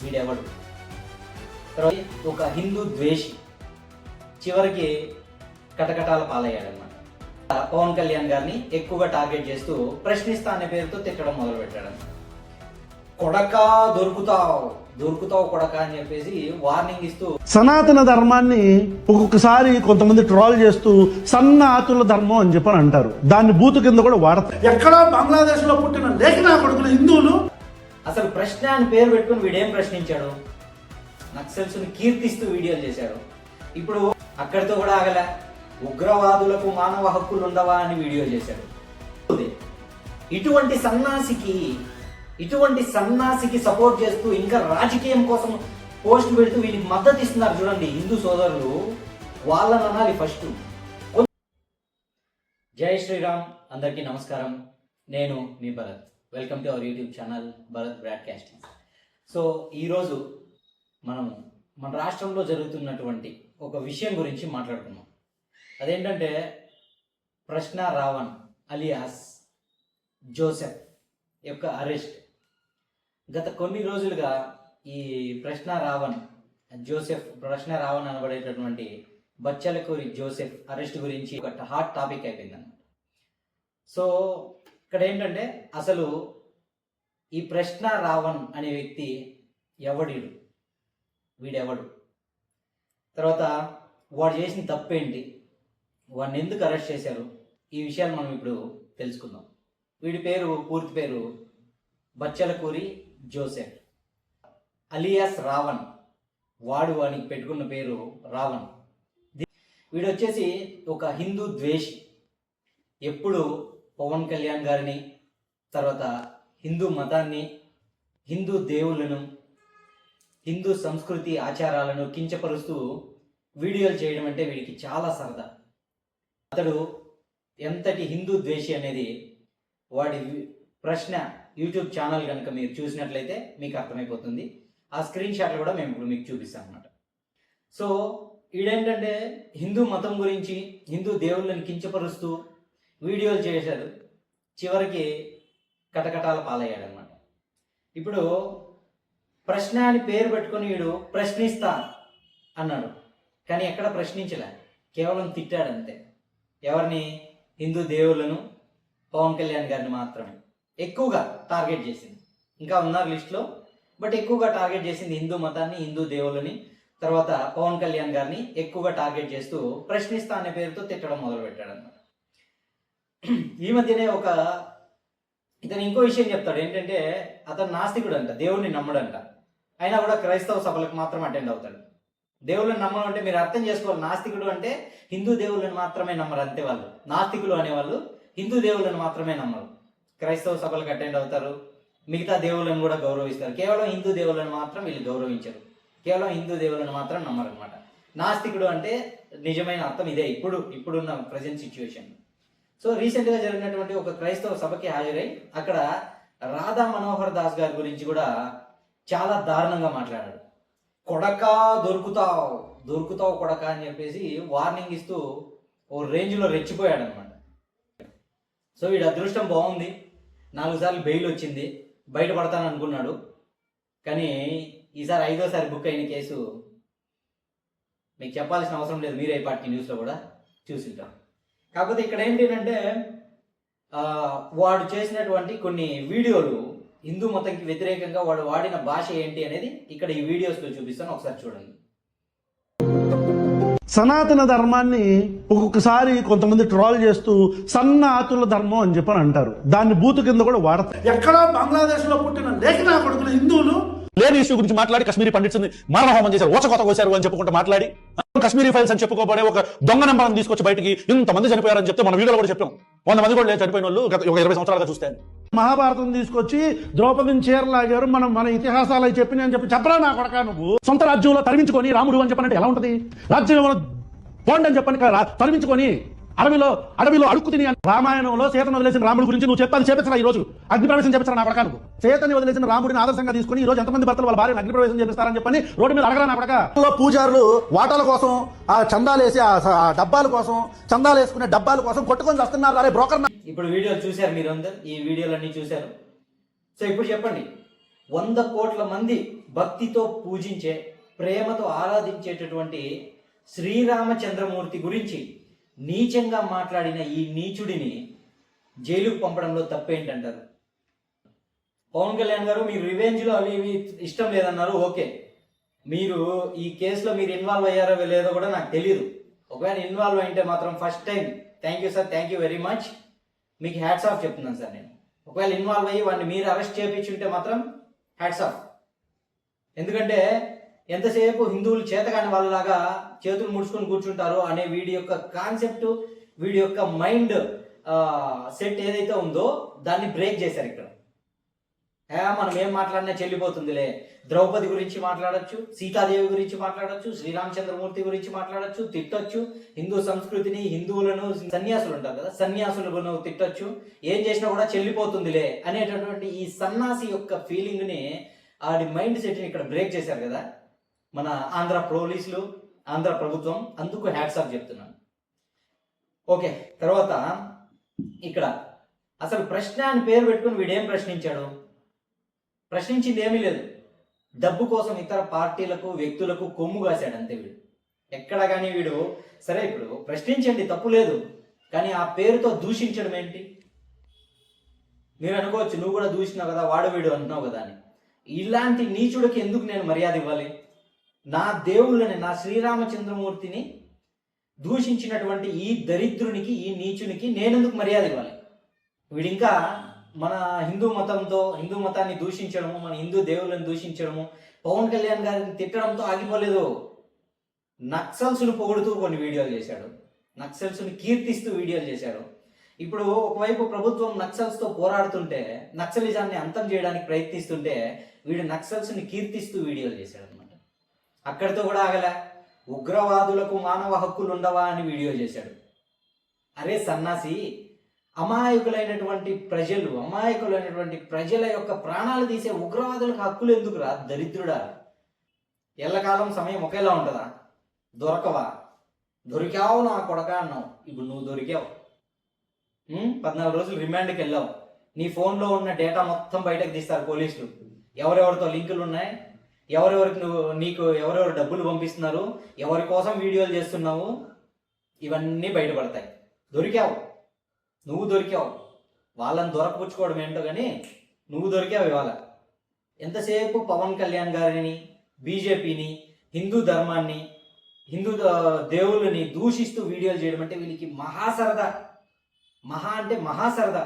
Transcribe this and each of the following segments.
వీడెవడు. తర్వాత ఒక హిందూ ద్వేషి చివరికి కటకటాల పాలయ్యాడనమాట. పవన్ కళ్యాణ్ గారిని ఎక్కువగా టార్గెట్ చేస్తూ ప్రశ్నిస్తా అనే పేరుతో తిట్టడం మొదలు పెట్టాడు. కొడకా దొరుకుతావు కొడక అని చెప్పేసి వార్నింగ్ ఇస్తూ సనాతన ధర్మాన్ని ఒక్కొక్కసారి కొంతమంది ట్రోల్ చేస్తూ సన్నాతుల ధర్మం అని చెప్పని అంటారు. దాన్ని బూతు కింద కూడా వాడతారు. ఎక్కడో బంగ్లాదేశ్ లో పుట్టిన లేఖనా కొడుకులు హిందువులు అసలు ప్రశ్న అని పేరు పెట్టుకుని వీడేం ప్రశ్నించాడు? నక్సల్స్ ని కీర్తిస్తూ వీడియోలు చేశాడు. ఇప్పుడు అక్కడితో కూడా ఆగలే, ఉగ్రవాదులకు మానవ హక్కులు ఉండవా అని వీడియో చేశాడు. ఇటువంటి సన్నాసికి సపోర్ట్ చేస్తూ ఇంకా రాజకీయం కోసం పోస్ట్ పెడుతూ వీళ్ళకి మద్దతు ఇస్తున్నారు చూడండి హిందూ సోదరులు, వాళ్ళని అనాలి ఫస్ట్. జై శ్రీరామ్, అందరికీ నమస్కారం. నేను మీ Bharat. Welcome to our YouTube channel Bharat broadcasting. So ఈరోజు మనము మన రాష్ట్రంలో జరుగుతున్నటువంటి ఒక విషయం గురించి మాట్లాడుకున్నాం. అదేంటంటే ప్రశ్న రావణ్ అలియాస్ జోసెఫ్ యొక్క అరెస్ట్. గత కొన్ని రోజులుగా ఈ ప్రశ్న రావణ్ అనబడేటటువంటి బచ్చలకూరి జోసెఫ్ అరెస్ట్ గురించి ఒక హాట్ టాపిక్ అయిపోయింది అన్నమాట. సో ఇక్కడ ఏంటంటే అసలు ఈ ప్రశ్న రావణ్ అనే వ్యక్తి వీడెవడు, తర్వాత వాడు చేసిన తప్పేంటి, వాడిని ఎందుకు అరెస్ట్ చేశారు, ఈ విషయాలు మనం ఇప్పుడు తెలుసుకుందాం. వీడి పూర్తి పేరు బచ్చలకూరి జోసెఫ్ అలియాస్ రావణ్. వాడు వానికి పెట్టుకున్న పేరు రావణ్. వీడు వచ్చేసి ఒక హిందూ ద్వేషి. ఎప్పుడు పవన్ కళ్యాణ్ గారిని, తర్వాత హిందూ మతాన్ని, హిందూ దేవుళ్ళను, హిందూ సంస్కృతి ఆచారాలను కించపరుస్తూ వీడియోలు చేయడం అంటే వీడికి చాలా సరదా. అతడు ఎంతటి హిందూ ద్వేషి అనేది వాడి ప్రశ్న యూట్యూబ్ ఛానల్ కనుక మీరు చూసినట్లయితే మీకు అర్థమైపోతుంది. ఆ స్క్రీన్ షాట్లు కూడా మేము ఇప్పుడు మీకు చూపిస్తాం అన్నమాట. సో ఈడేంటంటే హిందూ మతం గురించి, హిందూ దేవుళ్ళని కించపరుస్తూ వీడియోలు చేశాడు. చివరికి కటకటాల పాలయ్యాడనమాట. ఇప్పుడు ప్రశ్న అని పేరు పెట్టుకుని వీడు ప్రశ్నిస్తా అన్నాడు, కానీ ఎక్కడ ప్రశ్నించలే, కేవలం తిట్టాడంతే. ఎవరిని? హిందూ దేవుళ్ళను, పవన్ కళ్యాణ్ గారిని మాత్రమే ఎక్కువగా టార్గెట్ చేసింది. ఇంకా ఉన్నారు లిస్ట్లో, బట్ ఎక్కువగా టార్గెట్ చేసింది హిందూ మతాన్ని, హిందూ దేవుళ్ళని, తర్వాత పవన్ కళ్యాణ్ గారిని ఎక్కువగా టార్గెట్ చేస్తూ ప్రశ్నిస్తా అనే పేరుతో తిట్టడం మొదలు పెట్టాడు అన్నమాట. ఈ మధ్యనే ఇతను ఇంకో విషయం చెప్తాడు. ఏంటంటే అతను నాస్తికుడు అంట, దేవుడిని నమ్మడంట. అయినా కూడా క్రైస్తవ సభలకు మాత్రం అటెండ్ అవుతాడు. దేవుళ్ళని నమ్మడం అంటే మీరు అర్థం చేసుకోవాలి, నాస్తికుడు అంటే హిందూ దేవుళ్ళని మాత్రమే నమ్మరు అంతే. వాళ్ళు నాస్తికులు అనేవాళ్ళు హిందూ దేవుళ్ళని మాత్రమే నమ్మరు. క్రైస్తవ సభలకు అటెండ్ అవుతారు, మిగతా దేవుళ్ళని కూడా గౌరవిస్తారు. కేవలం హిందూ దేవుళ్ళని మాత్రం వీళ్ళు గౌరవించరు, కేవలం హిందూ దేవుళ్ళని మాత్రం నమ్మరు అనమాట. నాస్తికుడు అంటే నిజమైన అర్థం ఇదే ఇప్పుడున్న ప్రజెంట్ సిచ్యువేషన్. సో రీసెంట్గా జరిగినటువంటి ఒక క్రైస్తవ సభకి హాజరై అక్కడ రాధా మనోహర్ దాస్ గారి గురించి కూడా చాలా దారుణంగా మాట్లాడాడు. కొడకా దొరుకుతావు కొడక అని చెప్పేసి వార్నింగ్ ఇస్తూ ఓ రేంజ్లో రెచ్చిపోయాడు అనమాట. సో వీడి అదృష్టం బాగుంది, 4 సార్లు బెయిల్ వచ్చింది, బయటపడతాను అనుకున్నాడు. కానీ ఈసారి 5వ సారి బుక్ అయిన కేసు మీకు చెప్పాల్సిన అవసరం లేదు, మీరే పార్టీ న్యూస్లో కూడా చూసింటారు. కాకపోతే ఇక్కడ ఏంటంటే వాడు చేసినటువంటి కొన్ని వీడియోలు హిందూ మతంకి వ్యతిరేకంగా వాడు వాడిన భాష ఏంటి అనేది ఇక్కడ ఈ వీడియోస్లో చూపిస్తాను, ఒకసారి చూడండి. సనాతన ధర్మాన్ని ఒక్కొక్కసారి కొంతమంది ట్రోల్ చేస్తూ సన్నాతుల ధర్మం అని చెప్పని అంటారు. దాన్ని బూతు కింద కూడా వాడతారు. ఎక్కడో బంగ్లాదేశ్ లో పుట్టిన లేఖనా కొడుకులు హిందువులు లేని ఇష్యూ గురించి మాట్లాడి కశ్మీరీ పండిట్స్ మారణహోమం చేశారు, ఓచకోత కోసారు అని చెప్పుకుంటూ మాట్లాడి కశ్మీరీ ఫైల్స్ అని చెప్పుకోబడే ఒక దొంగ నెంబర్ని తీసుకొచ్చి బయటికి ఇంతమంది చనిపోయారని చెప్తే మన వీడియోలో కూడా చెప్పాం. 100 మంది కూడా లేదు చనిపోయిన వాళ్ళు ఒక 20 సంవత్సరాలుగా చూస్తే. మహాభారతం తీసుకొచ్చి ద్రౌపదిని చీరలాగారు, మన ఇతిహాసాలు చెప్పిన అని చెప్పరా నా కొడక. నువ్వు సొంత రాజ్యంలో తరిమించుకొని రాముడు అని చెప్పనంటే ఎలా ఉంటది? రాజ్యంలో పోండి అని చెప్పని తరిమించుకొని అడవిలో అడుక్కు తిని రామాయణంలో సీతను వదిలేసిన రాముడి గురించి నువ్వు చెప్పాలి చేపించరా? ఈ రోజు అగ్నిప్రవేశం చేపించరా నా కొడక? నువ్వు సీతని వదిలేసిన రాముడిని ఆదర్శంగా తీసుకుని ఈ రోజు ఎంతమంది భర్తలు వాళ్ళ భార్యను అగ్నిప్రవేశం చేపిస్తారని చెప్పని రోడ్డు మీద అడగరా నా కొడక? పూజారులు వాటాల కోసం, ఆ చందాలేసి ఆ డబ్బాల కోసం, చందాలు వేసుకునే డబ్బాల కోసం కొట్టుకొని వస్తున్నారు. అరే బ్రోకర్. ఇప్పుడు వీడియోలు చూశారు మీరు అందరు, ఈ వీడియోలన్నీ చూశారు. సో ఇప్పుడు చెప్పండి, 100 కోట్ల మంది భక్తితో పూజించే, ప్రేమతో ఆరాధించేటటువంటి శ్రీరామచంద్రమూర్తి గురించి నీచంగా మాట్లాడిన ఈ నీచుడిని జైలుకు పంపడంలో తప్పేంటంటారు? పవన్ కళ్యాణ్ గారు, మీరు రివెంజ్లో అవి ఇవి ఇష్టం లేదన్నారు, ఓకే. మీరు ఈ కేసులో మీరు ఇన్వాల్వ్ అయ్యారో లేదో కూడా నాకు తెలియదు. ఒకవేళ ఇన్వాల్వ్ అయితే మాత్రం first time thank you sir, thank you very much, మీకు హ్యాట్స్ ఆఫ్ చెప్తున్నాను సార్ నేను. ఒకవేళ ఇన్వాల్వ్ అయ్యి వాడిని మీరు అరెస్ట్ చేయించుంటే మాత్రం హ్యాట్స్ ఆఫ్. ఎందుకంటే ఎంతసేపు హిందువులు చేతకాని వాళ్ళలాగా చేతులు ముడుచుకొని కూర్చుంటారు అనే వీడి యొక్క కాన్సెప్ట్, వీడి యొక్క మైండ్ సెట్ ఏదైతే ఉందో దాన్ని బ్రేక్ చేశారు ఇక్కడ. మనం ఏం మాట్లాడినా చెల్లిపోతుందిలే. ద్రౌపది గురించి మాట్లాడొచ్చు, సీతాదేవి గురించి మాట్లాడొచ్చు, శ్రీరామచంద్రమూర్తి గురించి మాట్లాడొచ్చు, తిట్టొచ్చు, హిందూ సంస్కృతిని, హిందువులను, సన్యాసులు ఉంటారు కదా, సన్యాసులను తిట్టొచ్చు, ఏం చేసినా కూడా చెల్లిపోతుందిలే అనేటటువంటి ఈ సన్నాసి యొక్క ఫీలింగ్ని, ఆడి మైండ్ సెట్ని ఇక్కడ బ్రేక్ చేశారు కదా మన ఆంధ్ర పోలీసులు, ఆంధ్ర ప్రభుత్వం. అందుకు హ్యాట్స్ ఆఫ్ చెప్తున్నాను. ఓకే, తర్వాత ఇక్కడ అసలు ప్రశ్న అని పేరు పెట్టుకుని వీడేం ప్రశ్నించాడు? ప్రశ్నించింది ఏమీ లేదు. డబ్బు కోసం ఇతర పార్టీలకు, వ్యక్తులకు కొమ్ము కాశాడు అంతే వీడు. ఎక్కడ కానీ వీడు సరే ఇప్పుడు ప్రశ్నించండి, తప్పు లేదు, కానీ ఆ పేరుతో దూషించడం ఏంటి? మీరు అనుకోవచ్చు నువ్వు కూడా దూషినావు కదా, వాడు వీడు అంటున్నావు కదా అని. ఇలాంటి నీచుడికి ఎందుకు నేను మర్యాద ఇవ్వాలి? నా దేవుళ్ళని, నా శ్రీరామచంద్రమూర్తిని దూషించినటువంటి ఈ దరిద్రునికి, ఈ నీచునికి నేనెందుకు మర్యాద ఇవ్వాలి? వీడు ఇంకా మన హిందూ మతాన్ని దూషించడము, మన హిందూ దేవుళ్ళని దూషించడము, పవన్ కళ్యాణ్ గారిని తిట్టడంతో ఆగిపోలేదు. నక్సల్స్ను పొగుడుతూ కొన్ని వీడియోలు చేశాడు, నక్సల్స్ని కీర్తిస్తూ వీడియోలు చేశాడు. ఇప్పుడు ఒకవైపు ప్రభుత్వం నక్సల్స్తో పోరాడుతుంటే, నక్సలిజాన్ని అంతం చేయడానికి ప్రయత్నిస్తుంటే, వీడు నక్సల్స్ని కీర్తిస్తూ వీడియోలు చేశాడు అనమాట. అక్కడితో కూడా ఆగలే. ఉగ్రవాదులకు మానవ హక్కులు ఉండవా అని వీడియో చేశాడు. అరే సన్నాసి, అమాయకులైనటువంటి ప్రజల యొక్క ప్రాణాలు తీసే ఉగ్రవాదులకు హక్కులు ఎందుకురా దరిద్రుడా? ఎల్లకాలం సమయం ఒకేలా ఉంటుందా? దొరకవా? దొరికావు నా కొడక అన్నావు, ఇప్పుడు నువ్వు దొరికావు. 14 రోజులు రిమాండ్కి వెళ్ళావు. నీ ఫోన్లో ఉన్న డేటా మొత్తం బయటకు తీస్తారు పోలీసులు. ఎవరెవరితో లింకులు ఉన్నాయి, నీకు ఎవరెవరు డబ్బులు పంపిస్తున్నారు, ఎవరి కోసం వీడియోలు చేస్తున్నావు, ఇవన్నీ బయటపడతాయి. నువ్వు దొరికావు. వాళ్ళని దొరకపుచ్చుకోవడం ఏంటో కానీ నువ్వు దొరికావు ఇవాళ. ఎంతసేపు పవన్ కళ్యాణ్ గారిని, బీజేపీని, హిందూ ధర్మాన్ని, హిందూ దేవుళ్ళని దూషిస్తూ వీడియోలు చేయడం అంటే వీళ్ళకి మహాసరదా. మహాసరదా.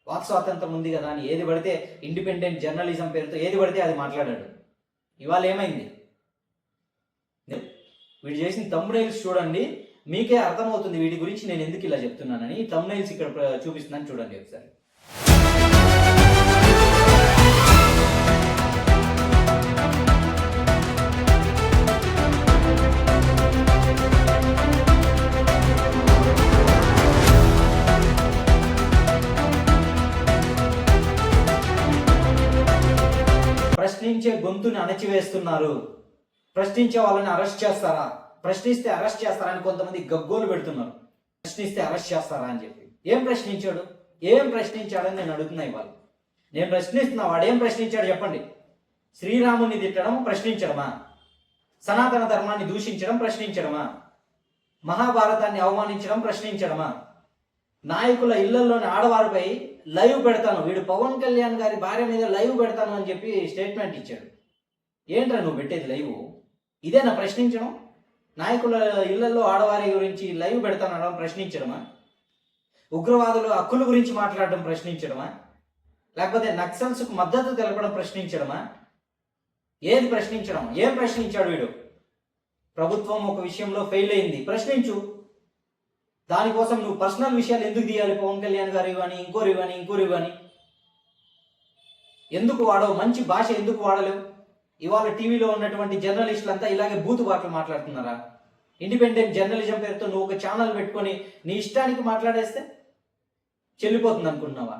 వాక్ స్వాతంత్రం ఉంది కదా అని ఏది పడితే ఇండిపెండెంట్ జర్నలిజం పేరుతో ఏది పడితే అది మాట్లాడాడు. ఇవాళ ఏమైంది? వీడు చేసిన థంబ్నెయిల్స్ చూడండి, మీకే అర్థమవుతుంది వీటి గురించి నేను ఎందుకు ఇలా చెప్తున్నానని. థంబ్నెయిల్స్ ఇక్కడ చూపిస్తున్నాను చూడండి ఒకసారి. ప్రశ్నించే గొంతుని అణచివేస్తున్నారు, ప్రశ్నించే వాళ్ళని అరెస్ట్ చేస్తారా, ప్రశ్నిస్తే అరెస్ట్ చేస్తారా అని కొంతమంది గగ్గోలు పెడుతున్నారు. ప్రశ్నిస్తే అరెస్ట్ చేస్తారా అని చెప్పి. ఏం ప్రశ్నించాడని నేను అడుగుతున్నా ఇవాళ. నేను ప్రశ్నిస్తున్నా, వాడేం ప్రశ్నించాడు చెప్పండి? శ్రీరాముని తిట్టడం ప్రశ్నించడమా? సనాతన ధర్మాన్ని దూషించడం ప్రశ్నించడమా? మహాభారతాన్ని అవమానించడం ప్రశ్నించడమా? నాయకుల ఇళ్లలోని ఆడవారిపై లైవ్ పెడతాను, వీడు పవన్ కళ్యాణ్ గారి భార్య మీద లైవ్ పెడతాను అని చెప్పి స్టేట్మెంట్ ఇచ్చాడు. ఏంట్రా నువ్వు పెట్టేది లైవ్? ఇదేనా ప్రశ్నించడం? నాయకుల ఇళ్లలో ఆడవారి గురించి లైవ్ పెడతానడం ప్రశ్నించడమా? ఉగ్రవాదుల హక్కుల గురించి మాట్లాడడం ప్రశ్నించడమా? లేకపోతే నక్సల్స్కు మద్దతు తెలపడం ప్రశ్నించడమా? ఏది ప్రశ్నించడం? ఏం ప్రశ్నించాడు వీడు? ప్రభుత్వం ఒక విషయంలో ఫెయిల్ అయింది, ప్రశ్నించు. దానికోసం నువ్వు పర్సనల్ విషయాలు ఎందుకు తీయాలి? పవన్ కళ్యాణ్ గారు ఇవ్వని, ఇంకోరు ఇవ్వని ఎందుకు వాడవు? మంచి భాష ఎందుకు వాడలేవు? ఇవాళ టీవీలో ఉన్నటువంటి జర్నలిస్టులు అంతా ఇలాగే బూతు బాటలు మాట్లాడుతున్నారా? ఇండిపెండెంట్ జర్నలిజం పేరుతో నువ్వు ఒక ఛానల్ పెట్టుకొని నీ ఇష్టానికి మాట్లాడేస్తే చెల్లిపోతుంది అనుకున్నావా?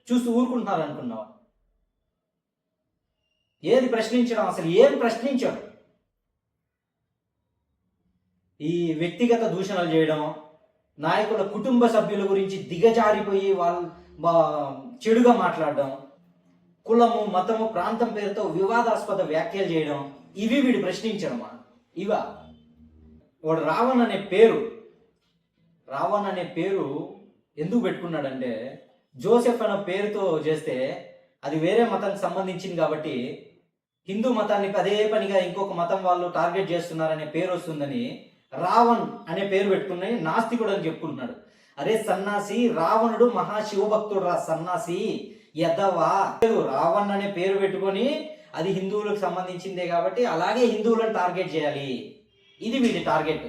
చూస్తూ ఊరుకుంటున్నారు అనుకున్నావా? ఏది ప్రశ్నించడం? అసలు ఏం ప్రశ్నించాడు? ఈ వ్యక్తిగత దూషణలు చేయడం, నాయకుల కుటుంబ సభ్యుల గురించి దిగజారిపోయి వాళ్ళు చెడుగా మాట్లాడడం, కులము, మతము, ప్రాంతం పేరుతో వివాదాస్పద వ్యాఖ్యలు చేయడం, ఇవి వీడు ప్రశ్నించడమా? ఇవా? వాడు రావణ్ అనే పేరు ఎందుకు పెట్టుకున్నాడంటే, జోసెఫ్ అనే పేరుతో చేస్తే అది వేరే మతానికి సంబంధించింది కాబట్టి హిందూ మతాన్ని అదే పనిగా ఇంకొక మతం వాళ్ళు టార్గెట్ చేస్తున్నారనే పేరు వస్తుందని రావణ్ అనే పేరు పెట్టుకుని నాస్తికుడు అని చెప్పుకుంటున్నాడు. అరే సన్నాసి, రావణుడు మహాశివభక్తుడు రా సన్నాసి, ఎదవా. రావణ్ అనే పేరు పెట్టుకొని అది హిందువులకు సంబంధించిందే కాబట్టి అలాగే హిందువులను టార్గెట్ చేయాలి. ఇది వీడి టార్గెట్.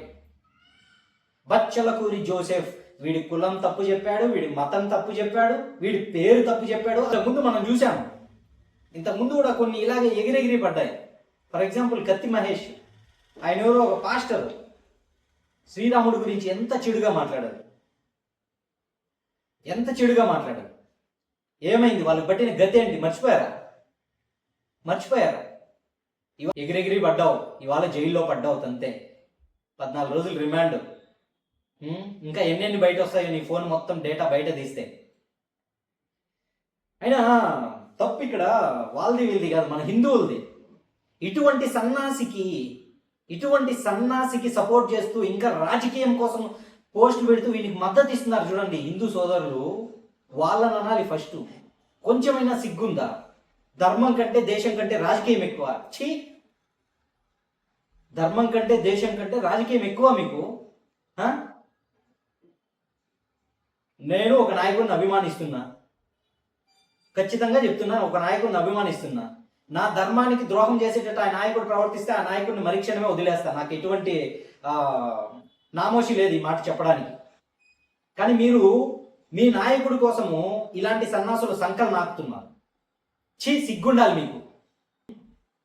బచ్చలకూరి జోసెఫ్ వీడి కులం తప్పు చెప్పాడు, వీడి మతం తప్పు చెప్పాడు, వీడి పేరు తప్పు చెప్పాడు. అంతకుముందు మనం చూసాము, ఇంతకుముందు కూడా కొన్ని ఇలాగే ఎగిరెగిరి పడ్డాయి. ఫర్ ఎగ్జాంపుల్ కత్తి మహేష్, ఆయన ఎవరో ఒక పాస్టర్ శ్రీరాముడి గురించి ఎంత చెడుగా మాట్లాడారు. ఏమైంది? వాళ్ళకి పట్టిన గతి ఏంటి? మర్చిపోయారా? ఎగిరెగిరి పడ్డావు, ఇవాళ జైల్లో పడ్డావు అంతే. 14 రోజులు రిమాండ్. ఇంకా ఎన్నెన్ని బయట వస్తాయో నీ ఫోన్ మొత్తం డేటా బయట తీస్తే. అయినా తప్పు ఇక్కడ వాళ్ళది వీళ్ళది కాదు, మన హిందువులది. ఇటువంటి సన్నాసికి సపోర్ట్ చేస్తూ ఇంకా రాజకీయం కోసం పోస్టులు పెడుతూ వీనికి మద్దతు ఇస్తున్నారు చూడండి హిందూ సోదరులు. వాళ్ళని అనాలి ఫస్ట్. కొంచెమైనా సిగ్గుందా? ధర్మం కంటే దేశం కంటే రాజకీయం ఎక్కువ. ధర్మం కంటే దేశం కంటే రాజకీయం ఎక్కువ మీకు? నేను ఒక నాయకుడిని అభిమానిస్తున్నా, ఖచ్చితంగా చెప్తున్నాను, ఒక నాయకుడిని అభిమానిస్తున్నా. నా ధర్మానికి ద్రోహం చేసేటట్టు ఆ నాయకుడు ప్రవర్తిస్తే ఆ నాయకుడిని మరిక్షణమే వదిలేస్తా. నాకు ఎటువంటి నామోషి లేదు ఈ మాట చెప్పడానికి. కానీ మీరు మీ నాయకుడి కోసము ఇలాంటి సన్నాసులు సంకలు నాకుతున్నారు. సిగ్గుండాలి మీకు.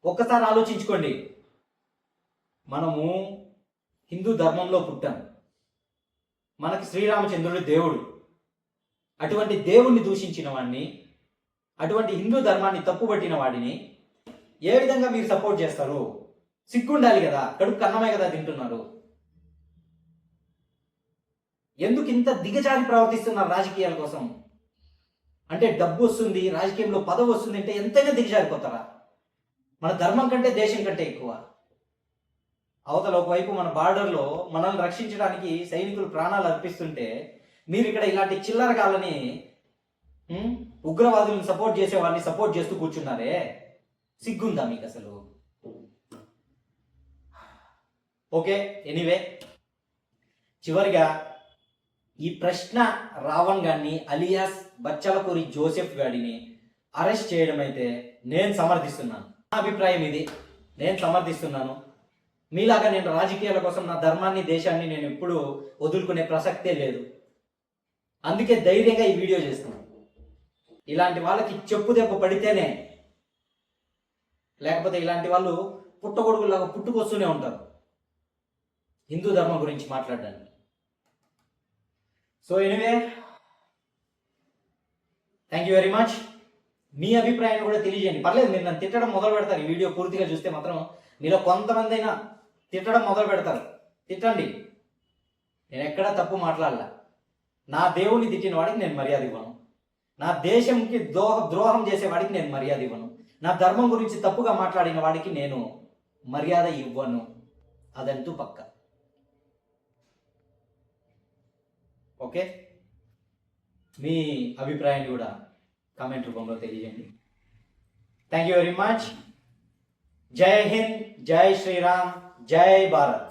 ఒక్కసారి ఆలోచించుకోండి. మనము హిందూ ధర్మంలో పుట్టాం, మనకి శ్రీరామచంద్రుడు దేవుడు. అటువంటి దేవుణ్ణి దూషించిన వాడిని, అటువంటి హిందూ ధర్మాన్ని తప్పుపట్టిన వాడిని ఏ విధంగా మీరు సపోర్ట్ చేస్తారు? సిగ్గుండాలి కదా, కడుపు కన్నమే కదా తింటున్నారు. ఎందుకు ఇంత దిగజారి ప్రవర్తిస్తున్నారు రాజకీయాల కోసం? అంటే డబ్బు వస్తుంది, రాజకీయంలో పదవి వస్తుంది అంటే ఎంతైనా దిగజారిపోతారా? మన ధర్మం కంటే దేశం కంటే ఎక్కువ. అవతల ఒకవైపు మన బార్డర్లో మనల్ని రక్షించడానికి సైనికులు ప్రాణాలు అర్పిస్తుంటే మీరు ఇక్కడ ఇలాంటి చిల్లరగాళ్ళని, ఉగ్రవాదులను సపోర్ట్ చేసే వాళ్ళని సపోర్ట్ చేస్తూ కూర్చున్నారే. సిగ్గుందా మీకు అసలు? ఓకే, ఎనీవే, చివరిగా ఈ ప్రశ్న రావణ్ గారిని అలియాస్ బచ్చలకూరి జోసెఫ్ గారిని అరెస్ట్ చేయడం అయితే నేను సమర్థిస్తున్నాను. నా అభిప్రాయం ఇది, నేను సమర్థిస్తున్నాను. మీలాగా నేను రాజకీయాల కోసం నా ధర్మాన్ని, దేశాన్ని నేను ఎప్పుడు వదులుకునే ప్రసక్తే లేదు. అందుకే ధైర్యంగా ఈ వీడియో చేస్తున్నాను. ఇలాంటి వాళ్ళకి చెప్పు దెబ్బ పడితేనే, లేకపోతే ఇలాంటి వాళ్ళు పుట్టగొడుగులాగా పుట్టుకొస్తూనే ఉంటారు హిందూ ధర్మం గురించి మాట్లాడడానికి. So anyway, thank you very much. మీ అభిప్రాయాన్ని కూడా తెలియజేయండి. పర్లేదు, మీరు నన్ను తిట్టడం మొదలు పెడతారు. ఈ వీడియో పూర్తిగా చూస్తే మాత్రం మీలో కొంతమంది అయినా తిట్టడం మొదలు పెడతారు. తిట్టండి, నేను ఎక్కడా తప్పు మాట్లాడలా. నా దేవుణ్ణి తిట్టిన వాడికి నేను మర్యాద ఇవ్వను, నా దేశంకి ద్రోహం చేసేవాడికి నేను మర్యాద ఇవ్వను, నా ధర్మం గురించి తప్పుగా మాట్లాడిన వాడికి నేను మర్యాద ఇవ్వను. అదంటూ పక్క. ఓకే, మీ అభిప్రాయాన్ని కూడా కామెంట్ రూపంలో తెలియజేయండి. Thank you very much. జై హింద్, జై శ్రీరామ్, జై భారత్.